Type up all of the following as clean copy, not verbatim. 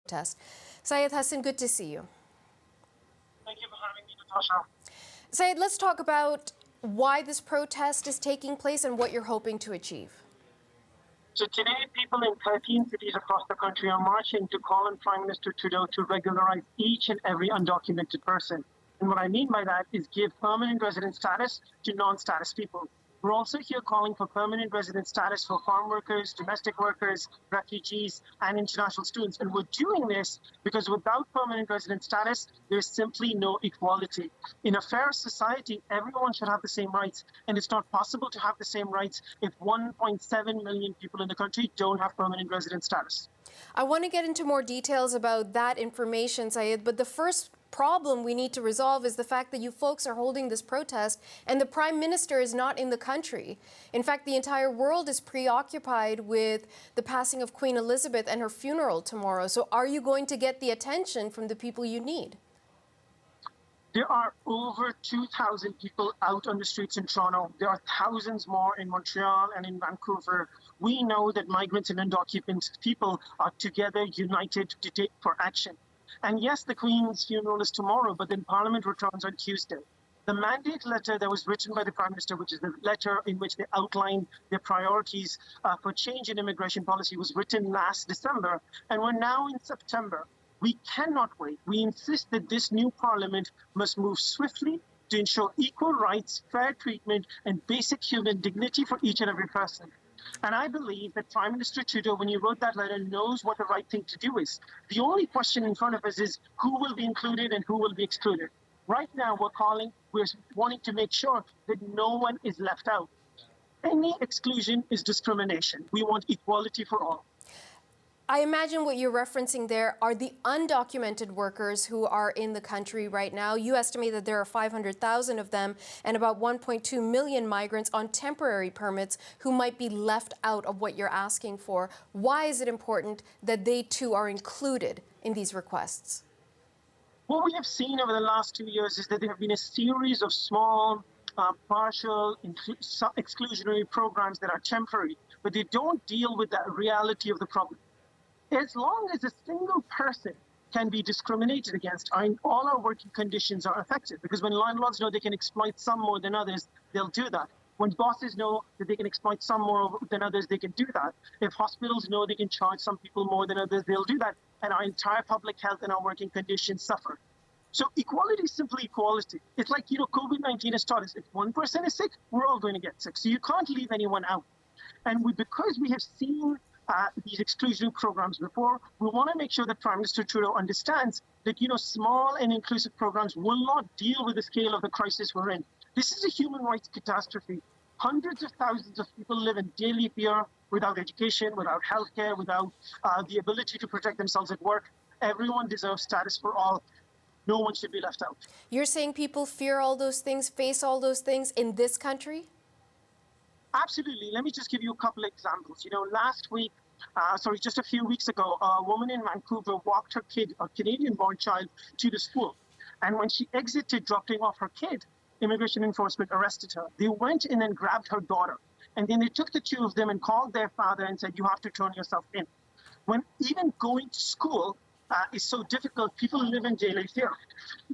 protest. Syed Hussan, good to see you. Thank you for having me, Natasha. Syed, let's talk about why this protest is taking place and what you're hoping to achieve. So today, people in 13 cities across the country are marching to call on Prime Minister Trudeau to regularize each and every undocumented person. And what I mean by that is give permanent resident status to non-status people. We're also here calling for permanent resident status for farm workers, domestic workers, refugees, and international students. And we're doing this because without permanent resident status, there's simply no equality. In a fair society, everyone should have the same rights. And it's not possible to have the same rights if 1.7 million people in the country don't have permanent resident status. I want to get into more details about that information, Syed, but the first problem we need to resolve is the fact that you folks are holding this protest and the Prime Minister is not in the country. In fact, the entire world is preoccupied with the passing of Queen Elizabeth and her funeral tomorrow. So are you going to get the attention from the people you need? There are over 2,000 people out on the streets in Toronto. There are thousands more in Montreal and in Vancouver. We know that migrants and undocumented people are together, united to take for action. And yes, the Queen's funeral is tomorrow, but then Parliament returns on Tuesday. The mandate letter that was written by the Prime Minister, which is the letter in which they outlined their priorities for change in immigration policy, was written last December, and we're now in September. We cannot wait. We insist that this new Parliament must move swiftly to ensure equal rights, fair treatment, and basic human dignity for each and every person. And I believe that Prime Minister Trudeau, when he wrote that letter, knows what the right thing to do is. The only question in front of us is who will be included and who will be excluded. Right now, we're wanting to make sure that no one is left out. Any exclusion is discrimination. We want equality for all. I imagine what you're referencing there are the undocumented workers who are in the country right now. You estimate that there are 500,000 of them and about 1.2 million migrants on temporary permits who might be left out of what you're asking for. Why is it important that they too are included in these requests? What we have seen over the last 2 years is that there have been a series of small, partial, exclusionary programs that are temporary, but they don't deal with the reality of the problem. As long as a single person can be discriminated against, all our working conditions are affected. Because when landlords know they can exploit some more than others, they'll do that. When bosses know that they can exploit some more than others, they can do that. If hospitals know they can charge some people more than others, they'll do that. And our entire public health and our working conditions suffer. So equality is simply equality. It's like, COVID-19 has taught us, if one person is sick, we're all going to get sick. So you can't leave anyone out. And because we have seen these exclusionary programs before, we want to make sure that Prime Minister Trudeau understands that, small and inclusive programs will not deal with the scale of the crisis we're in. This is a human rights catastrophe. Hundreds of thousands of people live in daily fear without education, without healthcare, without the ability to protect themselves at work. Everyone deserves status for all. No one should be left out. You're saying people fear all those things, face all those things in this country? Absolutely. Let me just give you a couple of examples. Just a few weeks ago, a woman in Vancouver walked her kid, a Canadian-born child, to the school. And when she exited dropping off her kid, immigration enforcement arrested her. They went in and grabbed her daughter. And then they took the two of them and called their father and said, you have to turn yourself in. When even going to school is so difficult, people live in daily fear.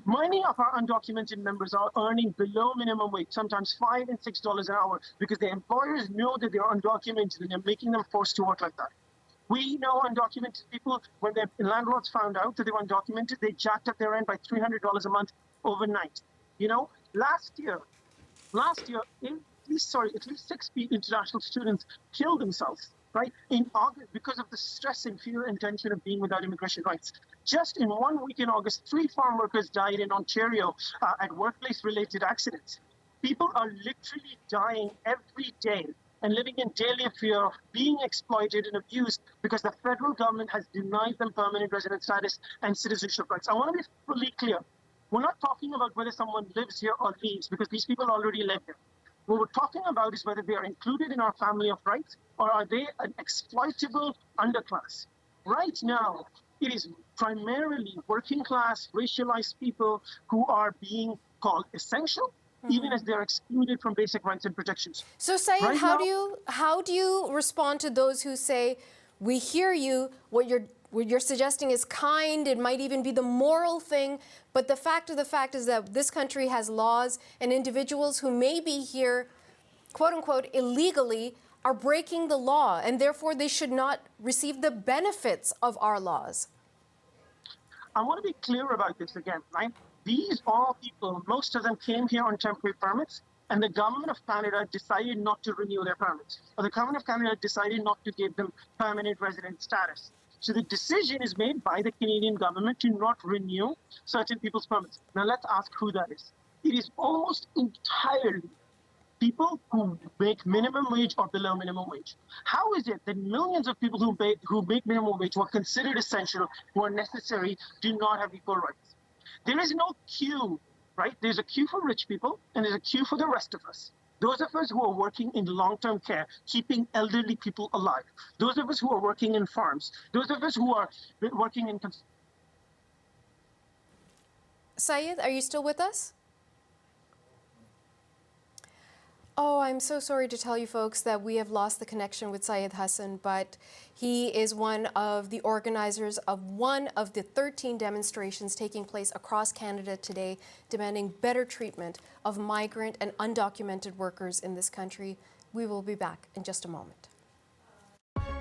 Many of our undocumented members are earning below minimum wage, sometimes $5 and $6 an hour, because their employers know that they're undocumented and they're making them forced to work like that. We know undocumented people, when their landlords found out that they were undocumented, they jacked up their rent by $300 a month overnight. Last year, at least 6 international students killed themselves. Right, in August, because of the stress and fear and tension of being without immigration rights. Just in 1 week in August, 3 farm workers died in Ontario at workplace-related accidents. People are literally dying every day and living in daily fear of being exploited and abused because the federal government has denied them permanent resident status and citizenship rights. I want to be fully clear. We're not talking about whether someone lives here or leaves, because these people already live here. What we're talking about is whether they are included in our family of rights or are they an exploitable underclass. Right now, it is primarily working class, racialized people who are being called essential, even as they're excluded from basic rights and protections. So, Syed, how do you respond to those who say, we hear you, what you're what you're suggesting is kind, it might even be the moral thing, but the fact is that this country has laws, and individuals who may be here, quote unquote, illegally are breaking the law, and therefore they should not receive the benefits of our laws. I want to be clear about this again, right? These are people, most of them came here on temporary permits, and the government of Canada decided not to renew their permits. Or the government of Canada decided not to give them permanent resident status. So the decision is made by the Canadian government to not renew certain people's permits. Now let's ask who that is. It is almost entirely people who make minimum wage or below minimum wage. How is it that millions of people who make minimum wage, who are considered essential, who are necessary, do not have equal rights? There is no queue, right? There's a queue for rich people, and there's a queue for the rest of us. Those of us who are working in long-term care, keeping elderly people alive. Those of us who are working in farms. Those of us who are working in... Syed, are you still with us? Oh, I'm so sorry to tell you folks that we have lost the connection with Syed Hussan, but he is one of the organizers of one of the 13 demonstrations taking place across Canada today, demanding better treatment of migrant and undocumented workers in this country. We will be back in just a moment.